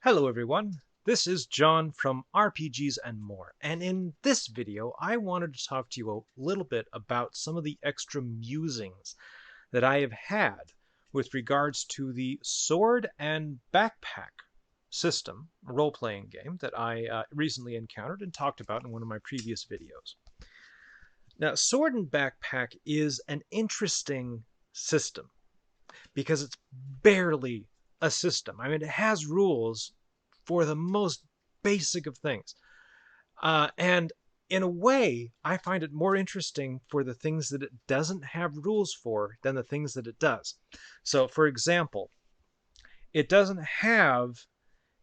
Hello everyone, this is John from RPGs and More, and in this video I wanted to talk to you a little bit about some of the extra musings that I have had with regards to the Sword and Backpack system, role-playing game that I recently encountered and talked about in one of my previous videos. Now, Sword and Backpack is an interesting system because it's barely a system. I mean, it has rules for the most basic of things. And in a way, I find it more interesting for the things that it doesn't have rules for than the things that it does. So, for example, it doesn't have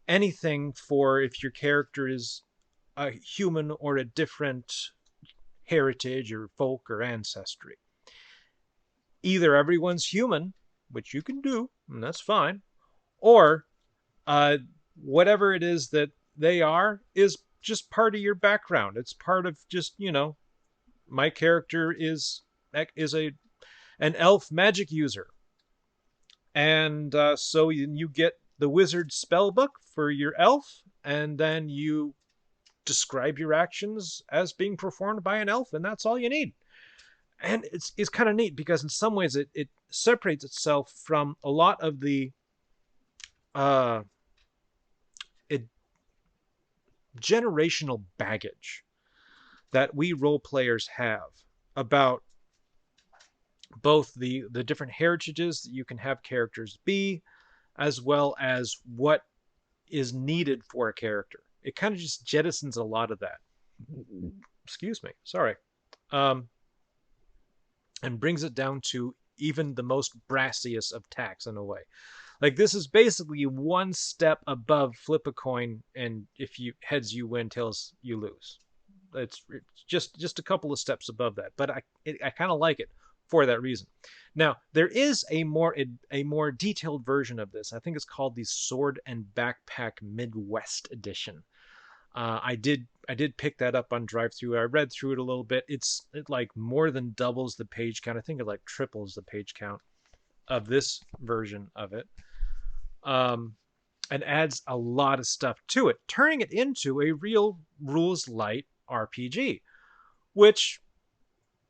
anything for if your character is a human or a different heritage or folk or ancestry. Either everyone's human, which you can do, and that's fine, or uh, whatever it is that they are is just part of your background. It's part of just, my character is an elf magic user, and so you get the wizard spell book for your elf, and then you describe your actions as being performed by an elf, and that's all you need. And it's kind of neat because in some ways it separates itself from a lot of the uh, it, generational baggage that we role players have about both the different heritages that you can have characters be, as well as what is needed for a character. It kind of just jettisons a lot of that. Excuse me, sorry. Um, and brings it down to even the most brassiest of tacks in a way. Like this is basically one step above flip a coin, and if you heads you win, tails you lose. It's just a couple of steps above that, but I kind of like it for that reason. Now there is a more detailed version of this. I think it's called the Sword and Backpack Midwest Edition. I did pick that up on drive through. I read through it a little bit. It like more than doubles the page count. I think it like triples the page count of this version of it. Um, and adds a lot of stuff to it, turning it into a real rules light RPG, which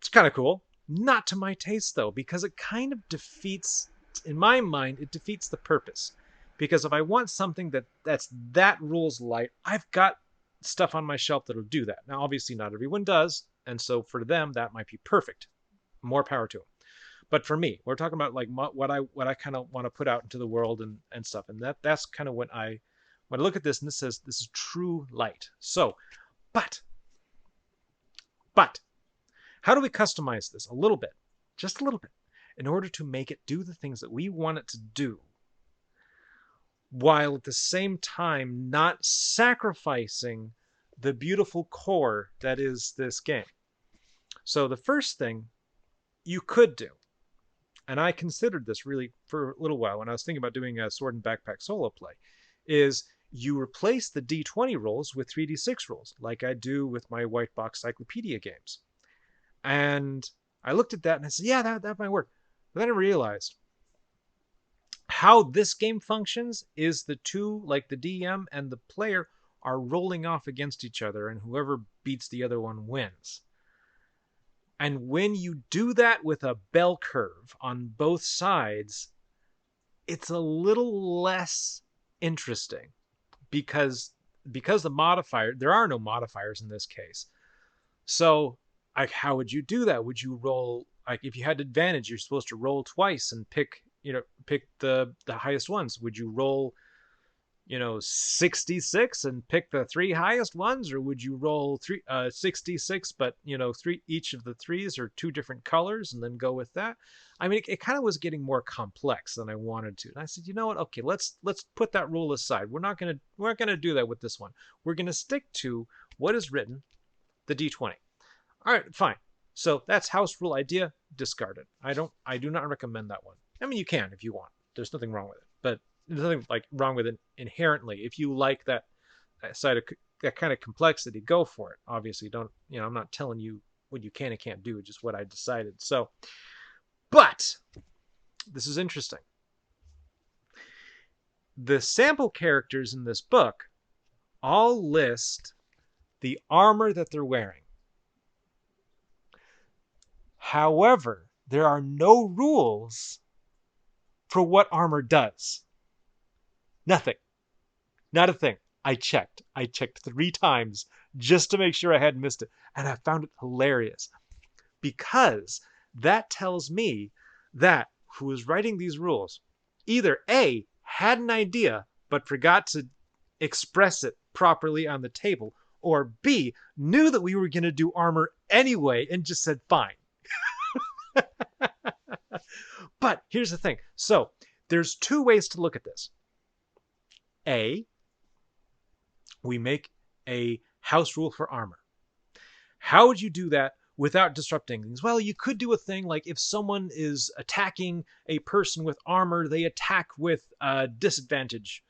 is kind of cool. Not to my taste though, because it kind of defeats, in my mind, it defeats the purpose. Because if I want something that rules light, I've got stuff on my shelf that'll do that. Now, obviously, not everyone does, and so for them, that might be perfect. More power to them. But for me, we're talking about like what I kind of want to put out into the world and stuff, and that's kind of when I look at this and this says this is true light. So, but but how do we customize this a little bit, just a little bit, in order to make it do the things that we want it to do, while at the same time not sacrificing the beautiful core that is this game? So the first thing you could do, and I considered this really for a little while when I was thinking about doing a Sword and Backpack solo play, is you replace the D20 rolls with 3D6 rolls, like I do with my white box cyclopedia games. And I looked at that and I said, yeah, that might work. But then I realized how this game functions is the two, like the DM and the player, are rolling off against each other, and whoever beats the other one wins. And when you do that with a bell curve on both sides, it's a little less interesting because the modifier, there are no modifiers in this case. So, like, how would you do that? Would you roll, like, if you had advantage, you're supposed to roll twice and pick the highest ones? Would you roll 66 and pick the three highest ones, or would you roll 66 but three, each of the threes are two different colors, and then go with that? I mean, it kind of was getting more complex than I wanted to, and I said, you know what, okay, let's put that rule aside. We're not gonna do that with this one. We're gonna stick to what is written, the D20. All right, fine. So that's house rule idea, discarded. I do not recommend that one. I mean, you can if you want, there's nothing wrong with it, but there's nothing like wrong with it inherently. If you like that side of that kind of complexity, go for it. Obviously, don't, I'm not telling you what you can and can't do, just what I decided. So, but this is interesting. the sample characters in this book all list the armor that they're wearing. However, there are no rules for what armor does. Nothing. Not a thing. I checked. I checked 3 times just to make sure I hadn't missed it. And I found it hilarious because that tells me that who was writing these rules either A, had an idea but forgot to express it properly on the table, or B, knew that we were going to do armor anyway and just said, fine. But here's the thing. So there's 2 ways to look at this. A, we make a house rule for armor. How would you do that without disrupting things? Well, you could do a thing like if someone is attacking a person with armor, they attack with a disadvantage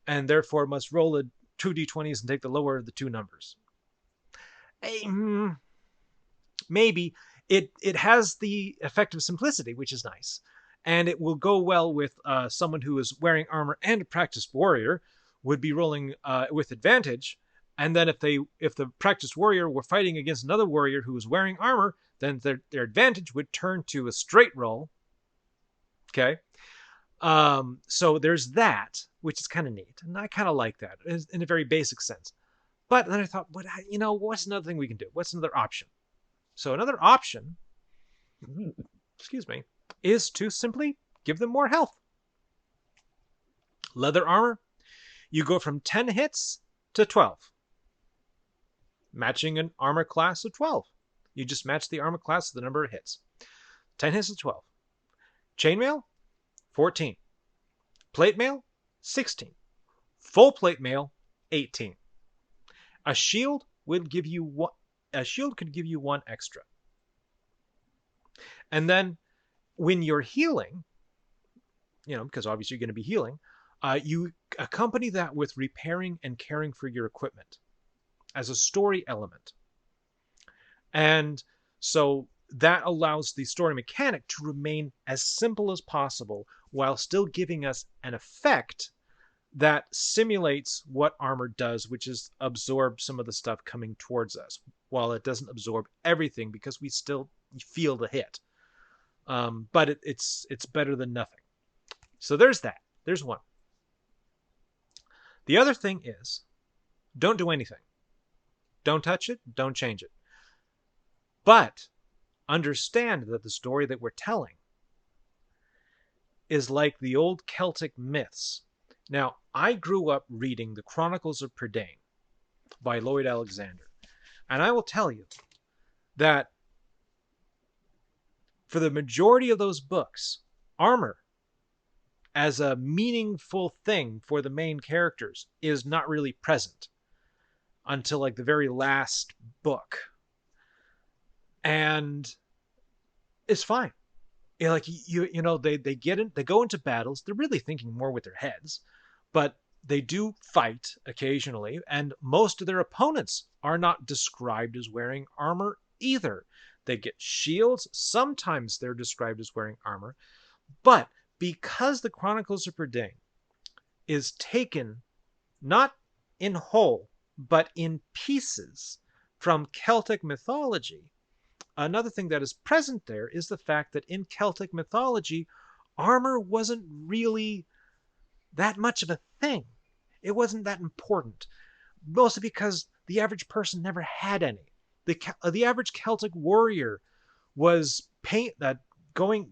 and therefore must roll a 2d20s and take the lower of the 2 numbers. Maybe. It has the effect of simplicity, which is nice. And it will go well with someone who is wearing armor and a practiced warrior would be rolling with advantage. And then if the practiced warrior were fighting against another warrior who was wearing armor, then their advantage would turn to a straight roll. Okay. So there's that, which is kind of neat. And I kind of like that in a very basic sense. But then I thought, what's another thing we can do? What's another option? So another option, excuse me, is to simply give them more health. Leather armor, you go from 10 hits to 12. Matching an armor class of 12. You just match the armor class to the number of hits. 10 hits to 12. Chainmail, 14. Plate mail, 16. Full plate mail, 18. A shield would give you one. A shield could give you 1 extra. And then when you're healing, because obviously you're going to be healing, you accompany that with repairing and caring for your equipment as a story element. And so that allows the story mechanic to remain as simple as possible while still giving us an effect that simulates what armor does, which is absorb some of the stuff coming towards us, while it doesn't absorb everything because we still feel the hit. But it's better than nothing. So there's that. There's one. The other thing is, don't do anything. Don't touch it. Don't change it. But understand that the story that we're telling is like the old Celtic myths. Now, I grew up reading the Chronicles of Prydain by Lloyd Alexander. And I will tell you that for the majority of those books, armor as a meaningful thing for the main characters is not really present until like the very last book. And it's fine. Like they get in, they go into battles. They're really thinking more with their heads, but they do fight occasionally, and most of their opponents are not described as wearing armor either. They get shields. Sometimes they're described as wearing armor, but because the Chronicles of Prydain is taken not in whole, but in pieces from Celtic mythology, another thing that is present there is the fact that in Celtic mythology, armor wasn't really that much of a thing. It wasn't that important, mostly because the average person never had any. The average Celtic warrior was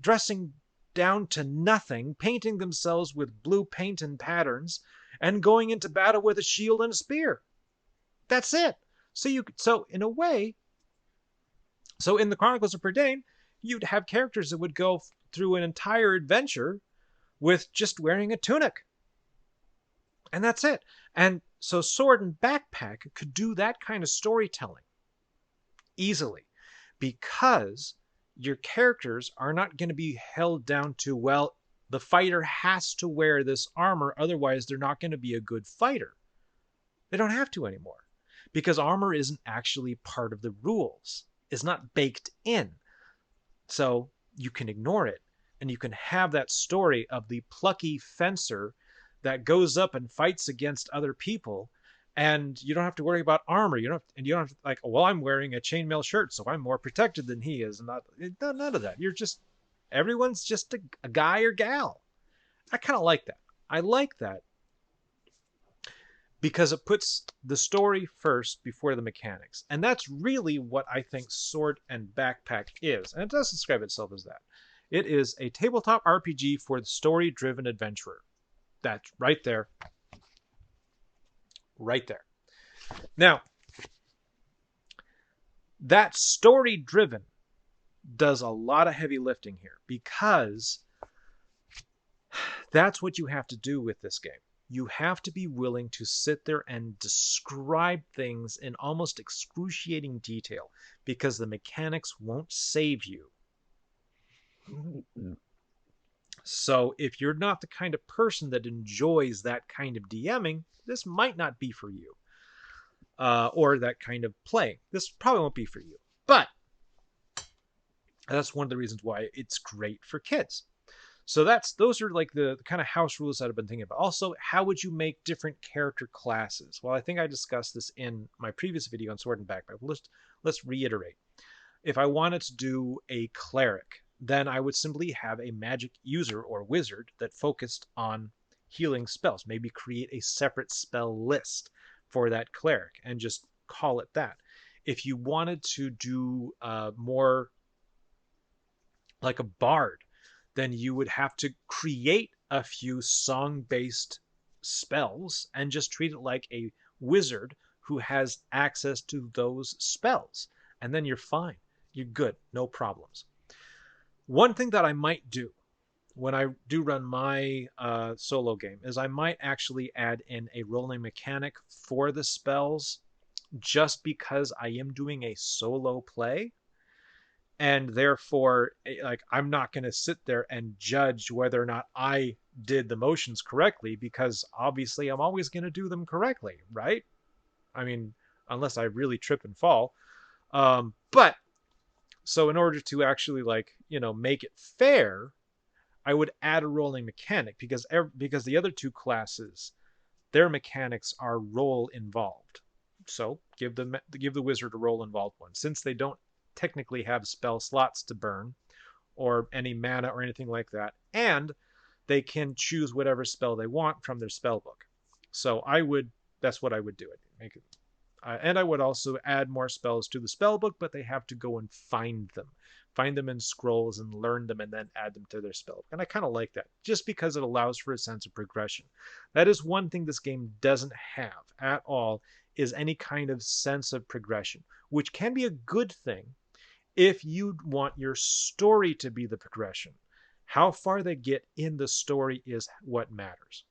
dressing down to nothing, painting themselves with blue paint and patterns, and going into battle with a shield and a spear. That's it. So in a way, so in the Chronicles of Prydain, you'd have characters that would go through an entire adventure with just wearing a tunic. And that's it. And so Sword and Backpack could do that kind of storytelling easily, because your characters are not going to be held down to, well, the fighter has to wear this armor, otherwise they're not going to be a good fighter. They don't have to anymore, because armor isn't actually part of the rules. It's not baked in. So you can ignore it, and you can have that story of the plucky fencer that goes up and fights against other people, and you don't have to worry about armor. You don't have to like, well, I'm wearing a chainmail shirt, so I'm more protected than he is. And none of that. You're just everyone's just a guy or gal. I kind of like that. I like that because it puts the story first before the mechanics. And that's really what I think Sword and Backpack is. And it does describe itself as that. It is a tabletop RPG for the story driven adventurer. That's right there. Right there. Now, that story driven does a lot of heavy lifting here because that's what you have to do with this game. You have to be willing to sit there and describe things in almost excruciating detail because the mechanics won't save you. So if you're not the kind of person that enjoys that kind of DMing, this might not be for you. Or that kind of playing. This probably won't be for you. But that's one of the reasons why it's great for kids. So those are like the kind of house rules that I've been thinking about. Also, how would you make different character classes? Well, I think I discussed this in my previous video on Sword and Backpack. Let's reiterate. If I wanted to do a cleric, then I would simply have a magic user or wizard that focused on healing spells. Maybe create a separate spell list for that cleric and just call it that. If you wanted to do more like a bard, then you would have to create a few song-based spells and just treat it like a wizard who has access to those spells. And then you're fine. You're good. No problems. One thing that I might do when I do run my solo game is I might actually add in a rolling mechanic for the spells just because I am doing a solo play. And therefore, like, I'm not going to sit there and judge whether or not I did the motions correctly because obviously I'm always going to do them correctly, right? I mean, unless I really trip and fall. But so in order to actually make it fair, I would add a rolling mechanic because the other two classes, their mechanics are role involved. So give the wizard a role involved one since they don't technically have spell slots to burn or any mana or anything like that, and they can choose whatever spell they want from their spell book. So that's what I would do. And I would also add more spells to the spell book, but they have to go and find them in scrolls and learn them and then add them to their spell book. And I kind of like that just because it allows for a sense of progression. That is one thing this game doesn't have at all, is any kind of sense of progression, which can be a good thing if you want your story to be the progression. How far they get in the story is what matters.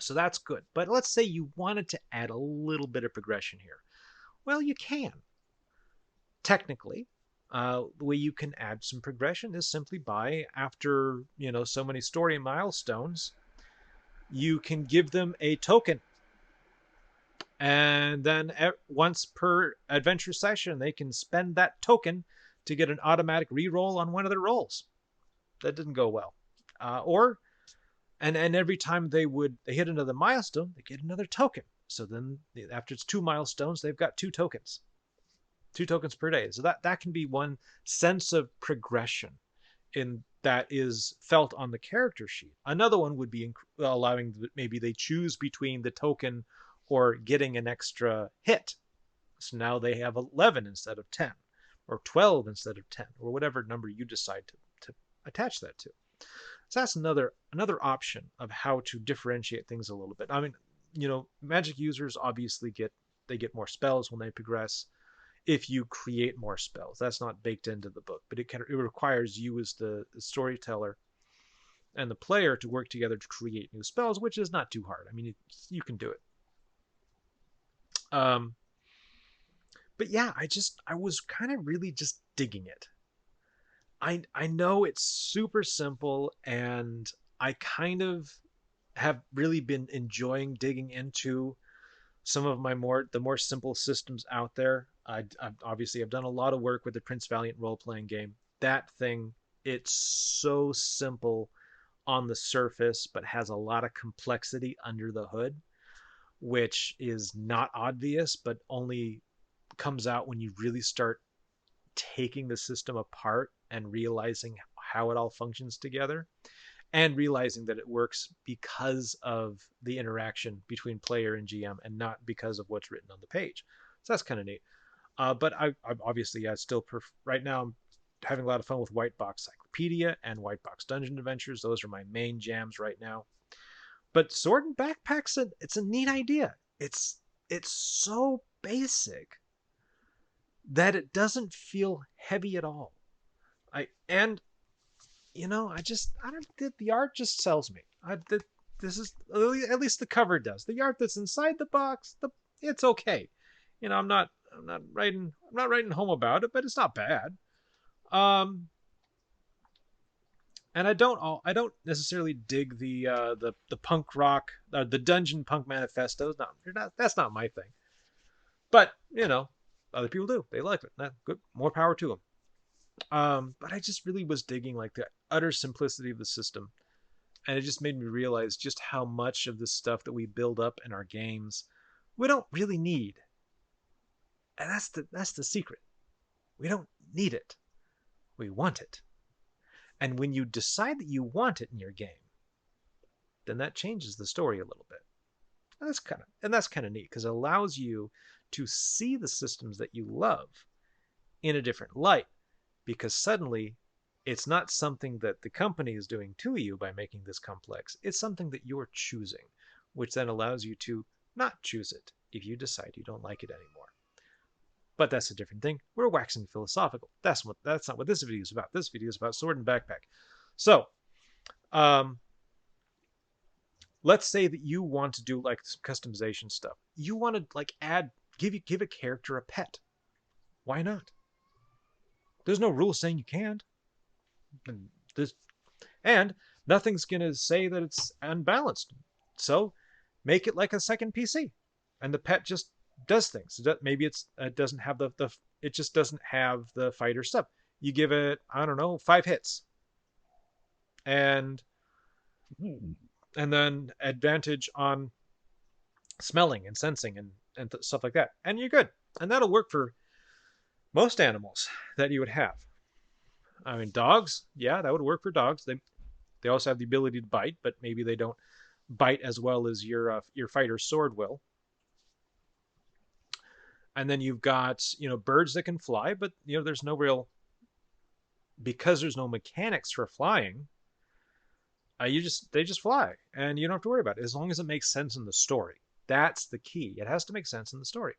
So that's good. But let's say you wanted to add a little bit of progression here. Well, you can. Technically, the way you can add some progression is simply by, after, so many story milestones, you can give them a token. And then once per adventure session, they can spend that token to get an automatic reroll on one of their rolls. That didn't go well. And every time they hit another milestone, they get another token. So then after it's 2 milestones, they've got 2 tokens. 2 tokens per day. So that can be one sense of progression that is felt on the character sheet. Another one would be allowing, maybe they choose between the token or getting an extra hit. So now they have 11 instead of 10, or 12 instead of 10, or whatever number you decide to attach that to. So that's another option of how to differentiate things a little bit. I mean, magic users obviously get more spells when they progress if you create more spells. That's not baked into the book, but it requires you as the storyteller and the player to work together to create new spells, which is not too hard. I mean, you can do it. But yeah, I was kind of really just digging it. I know it's super simple, and I kind of have really been enjoying digging into some of the more simple systems out there. I've done a lot of work with the Prince Valiant role-playing game. That thing, it's so simple on the surface, but has a lot of complexity under the hood, which is not obvious, but only comes out when you really start taking the system apart and realizing how it all functions together, and realizing that it works because of the interaction between player and GM and not because of what's written on the page. So that's kind of neat. But I obviously, I still right now I'm having a lot of fun with White Box Cyclopedia and White Box Dungeon Adventures. Those are my main jams right now. But Sword and Backpacks, it's a neat idea. It's so basic that it doesn't feel heavy at all. And I don't. The art just sells me. This is at least the cover does. The art that's inside the box, it's okay. I'm not writing home about it, but it's not bad. Um, and I don't necessarily dig the punk rock, the dungeon punk manifestos. That's not my thing. But other people do. They like it. Good, more power to them. But I just really was digging like the utter simplicity of the system, and it just made me realize just how much of the stuff that we build up in our games we don't really need. And that's the secret. We don't need it. We want it. And when you decide that you want it in your game, then that changes the story a little bit. That's kind of neat because it allows you to see the systems that you love in a different light, because suddenly it's not something that the company is doing to you by making this complex. It's something that you're choosing, which then allows you to not choose it if you decide you don't like it anymore. But that's a different thing. We're waxing philosophical. That's not what this video is about. This video is about Sword and Backpack. So, let's say that you want to do like some customization stuff. You want to like give a character a pet. Why not? There's no rule saying you can't. And nothing's going to say that it's unbalanced. So make it like a second PC, and the pet just does things. Maybe it doesn't have it just doesn't have the fighter stuff. You give it, I don't know, 5 hits, and then advantage on smelling and sensing and stuff like that, and you're good. And that'll work for most animals that you would have. I mean, dogs, yeah, that would work for dogs. They also have the ability to bite, but maybe they don't bite as well as your fighter's sword will. And then you've got birds that can fly, but there's no real, because there's no mechanics for flying. They just fly, and you don't have to worry about it as long as it makes sense in the story. That's the key. It has to make sense in the story.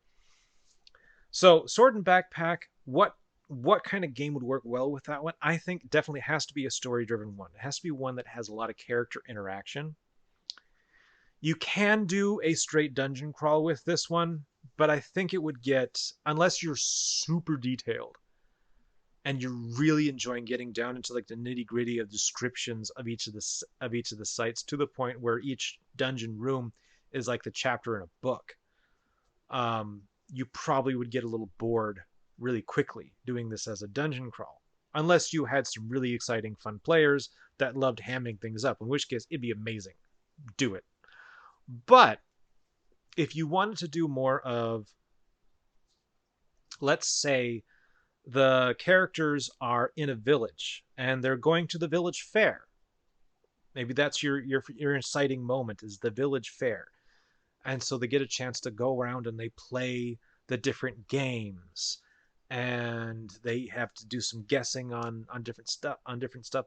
So Sword and Backpack, what kind of game would work well with that one? I think definitely has to be a story-driven one. It has to be one that has a lot of character interaction. You can do a straight dungeon crawl with this one, but I think it would get, unless you're super detailed and you're really enjoying getting down into like the nitty-gritty of descriptions of each of the sites, to the point where each dungeon room is like the chapter in a book. You probably would get a little bored really quickly doing this as a dungeon crawl, unless you had some really exciting, fun players that loved hamming things up, in which case it'd be amazing. Do it. But if you wanted to do more of, let's say the characters are in a village and they're going to the village fair. Maybe that's your inciting moment, is the village fair. And so they get a chance to go around and they play the different games, and they have to do some guessing on different stuff.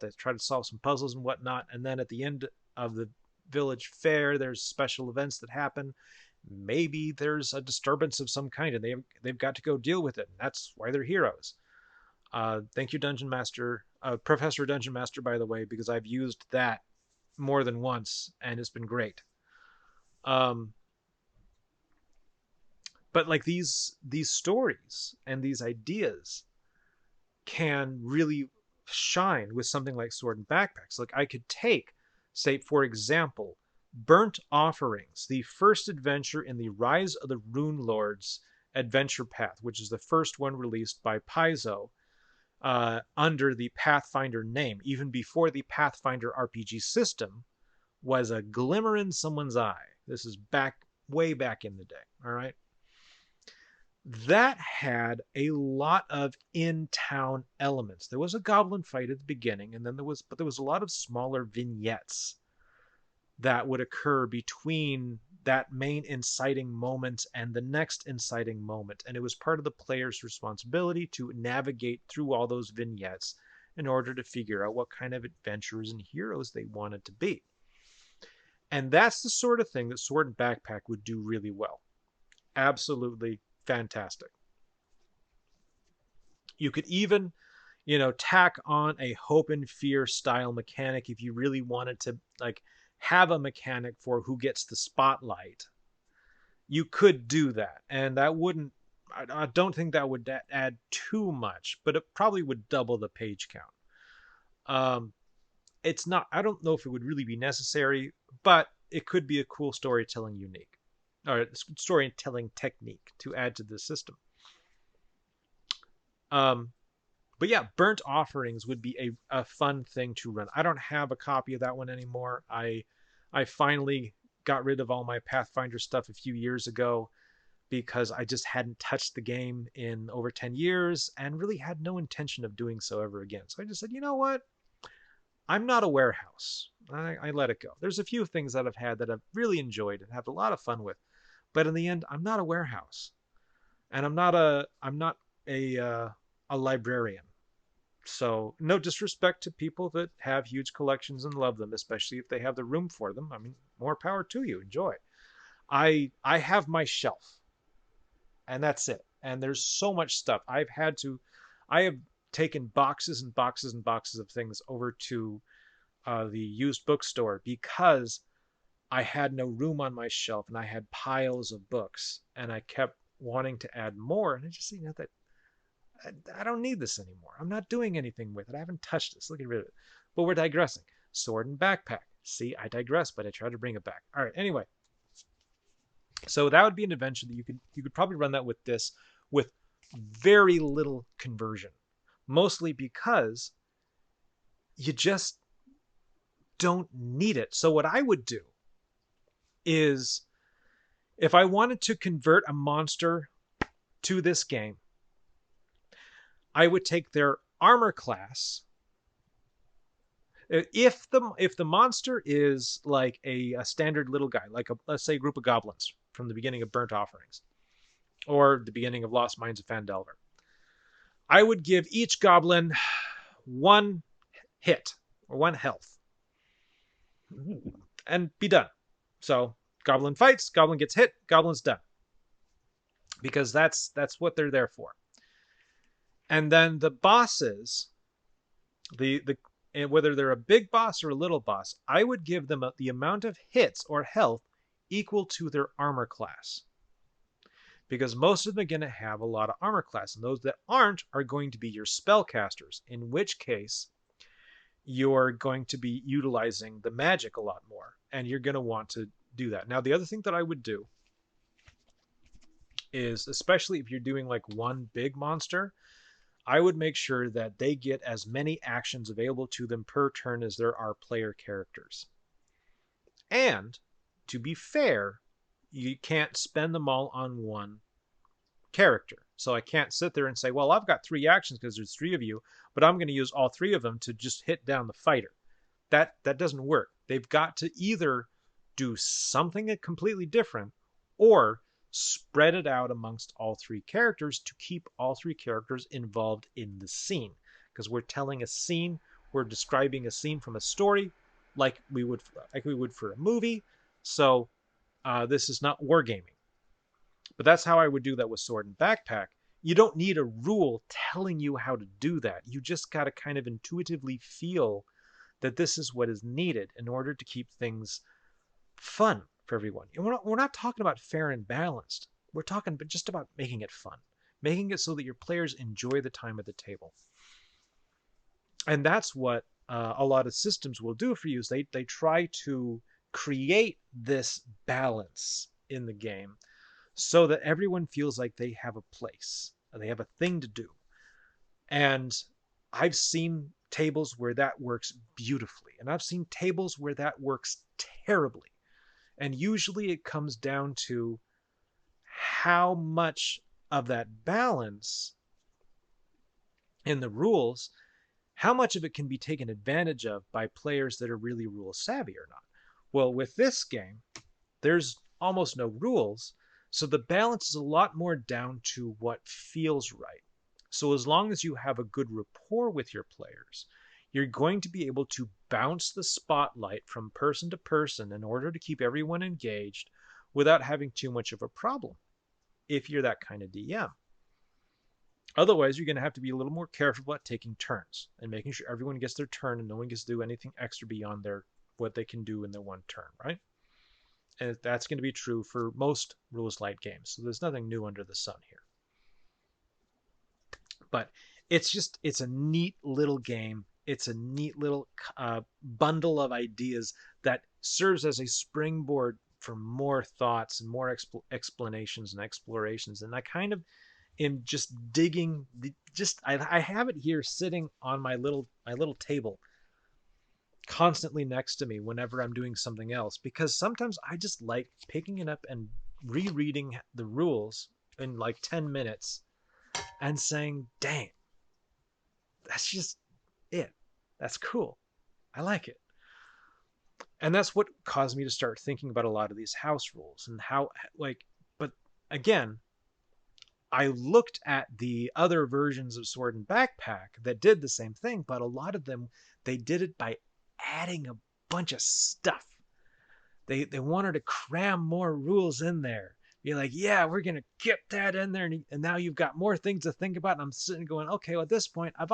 They try to solve some puzzles and whatnot. And then at the end of the village fair, there's special events that happen. Maybe there's a disturbance of some kind, and they've got to go deal with it. And that's why they're heroes. Thank you, Dungeon Master, Professor Dungeon Master, by the way, because I've used that more than once, and it's been great. But like these stories and these ideas can really shine with something like Sword and Backpacks. Like I could take, say, for example, Burnt Offerings, the first adventure in the Rise of the Rune Lords adventure path, which is the first one released by Paizo. under the Pathfinder name, even before the Pathfinder RPG system was a glimmer in someone's eye. This is back, way back in the day. All right. That had a lot of in-town elements. There was a goblin fight at the beginning, and then there was a lot of smaller vignettes that would occur between that main inciting moment and the next inciting moment. And it was part of the player's responsibility to navigate through all those vignettes in order to figure out what kind of adventurers and heroes they wanted to be. And that's the sort of thing that Sword and Backpack would do really well. Absolutely fantastic. You could even, tack on a hope and fear style mechanic if you really wanted to, like, have a mechanic for who gets the spotlight. You could do that, and that wouldn't, I don't think that would add too much, but it probably would double the page count. It's not, I don't know if it would really be necessary, but it could be a cool storytelling unique, or storytelling technique to add to the system. But yeah, Burnt Offerings would be a fun thing to run. I don't have a copy of that one anymore. I finally got rid of all my Pathfinder stuff a few years ago because I just hadn't touched the game in over 10 years and really had no intention of doing so ever again. So I just said, you know what? I'm not a warehouse. I let it go. There's a few things that I've had that I've really enjoyed and have a lot of fun with, but in the end, I'm not a warehouse, and I'm not a librarian. So no disrespect to people that have huge collections and love them, especially if they have the room for them. I mean, more power to you. Enjoy. I have my shelf, and that's it. And there's so much stuff. I have taken boxes and boxes and boxes of things over to the used bookstore because I had no room on my shelf and I had piles of books and I kept wanting to add more. And I just, that I don't need this anymore. I'm not doing anything with it. I haven't touched this. Look at rid of it. But we're digressing. Sword and Backpack. See, I digress, but I try to bring it back. All right. Anyway, so that would be an adventure that you could probably run that with this with very little conversion, mostly because you just don't need it. So what I would do is, if I wanted to convert a monster to this game, I would take their armor class. If the monster is like a standard little guy, like let's say a group of goblins from the beginning of Burnt Offerings, or the beginning of Lost Mines of Phandelver, I would give each goblin one hit or one health and be done. So goblin fights, goblin gets hit, goblin's done, because that's what they're there for. And then the bosses, whether they're a big boss or a little boss, I would give them the amount of hits or health equal to their armor class, because most of them are going to have a lot of armor class, and those that aren't are going to be your spellcasters, in which case you're going to be utilizing the magic a lot more, and you're going to want to do that. Now, the other thing that I would do is, especially if you're doing like one big monster, I would make sure that they get as many actions available to them per turn as there are player characters. And to be fair, you can't spend them all on one character. So I can't sit there and say, well, I've got 3 actions because there's 3 of you, but I'm going to use all 3 of them to just hit down the fighter. That doesn't work. They've got to either do something completely different or spread it out amongst all 3 characters to keep all 3 characters involved in the scene. Because we're telling a scene, we're describing a scene from a story like we would for a movie. So this is not wargaming. But that's how I would do that with Sword and Backpack. You don't need a rule telling you how to do that. You just got to kind of intuitively feel that this is what is needed in order to keep things fun for everyone. And we're not talking about fair and balanced. We're talking just about making it fun, making it so that your players enjoy the time at the table. And that's what a lot of systems will do for you, is they try to create this balance in the game so that everyone feels like they have a place and they have a thing to do. And I've seen tables where that works beautifully, and I've seen tables where that works terribly. And usually it comes down to how much of that balance in the rules, how much of it can be taken advantage of by players that are really rule savvy or not. Well, with this game, there's almost no rules, so the balance is a lot more down to what feels right. So as long as you have a good rapport with your players, you're going to be able to bounce the spotlight from person to person in order to keep everyone engaged without having too much of a problem if you're that kind of DM. Otherwise, you're going to have to be a little more careful about taking turns and making sure everyone gets their turn and no one gets to do anything extra beyond their what they can do in their one turn, right? And that's going to be true for most rules light games. So there's nothing new under the sun here. But it's a neat little game. It's a neat little bundle of ideas that serves as a springboard for more thoughts and more explanations and explorations. And I kind of am just digging. I have it here sitting on my little table, constantly next to me whenever I'm doing something else, because sometimes I just like picking it up and rereading the rules in like 10 minutes and saying, dang, that's just it. That's cool. I like it. And that's what caused me to start thinking about a lot of these house rules and how, like, but again, I looked at the other versions of Sword and Backpack that did the same thing, but a lot of them, they did it by adding a bunch of stuff. They wanted to cram more rules in there. Be like, yeah, we're gonna get that in there, and now you've got more things to think about. And I'm sitting going, okay, well, at this point, I've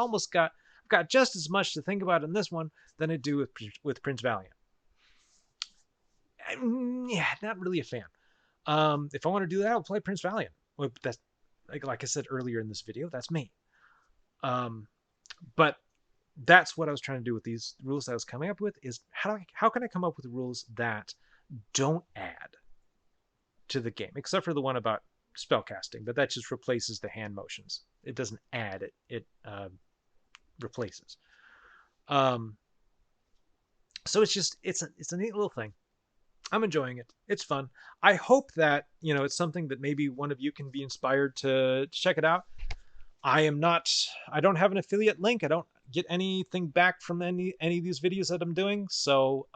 got just as much to think about in this one than I do with Prince Valiant. Yeah, not really a fan. If I want to do that, I'll play Prince Valiant. Well, that's like I said earlier in this video, that's me. But that's what I was trying to do with these rules that I was coming up with is how can I come up with rules that don't add to the game, except for the one about spellcasting, but that just replaces the hand motions. It doesn't add, it replaces. So it's a neat little thing. I'm enjoying it. It's fun. I hope that, it's something that maybe one of you can be inspired to check it out. I don't have an affiliate link. I don't get anything back from any of these videos that I'm doing. So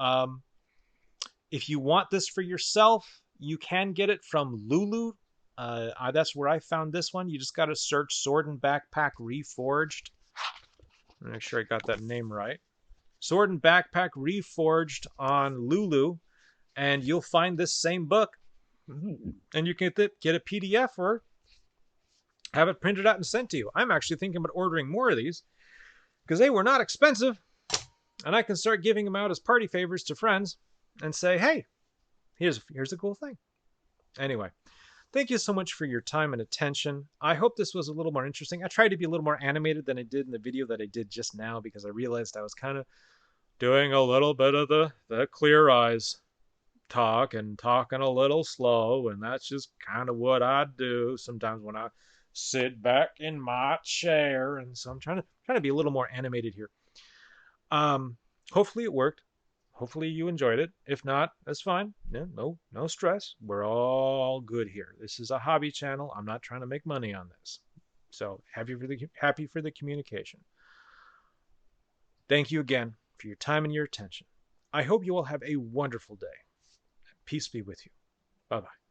if you want this for yourself, you can get it from Lulu. That's where I found this one. You just got to search Sword and Backpack Reforged. Make sure I got that name right. Sword and Backpack Reforged on Lulu, and you'll find this same book. And you can get a PDF or have it printed out and sent to you. I'm actually thinking about ordering more of these because they were not expensive, and I can start giving them out as party favors to friends and say, hey, here's a cool thing. Anyway, thank you so much for your time and attention. I hope this was a little more interesting. I tried to be a little more animated than I did in the video that I did just now because I realized I was kind of doing a little bit of the clear eyes talk and talking a little slow, and that's just kind of what I do sometimes when I sit back in my chair. And so I'm trying to be a little more animated here. Hopefully it worked. Hopefully you enjoyed it. If not, that's fine. No stress. We're all good here. This is a hobby channel. I'm not trying to make money on this. So happy for the communication. Thank you again for your time and your attention. I hope you all have a wonderful day. Peace be with you. Bye-bye.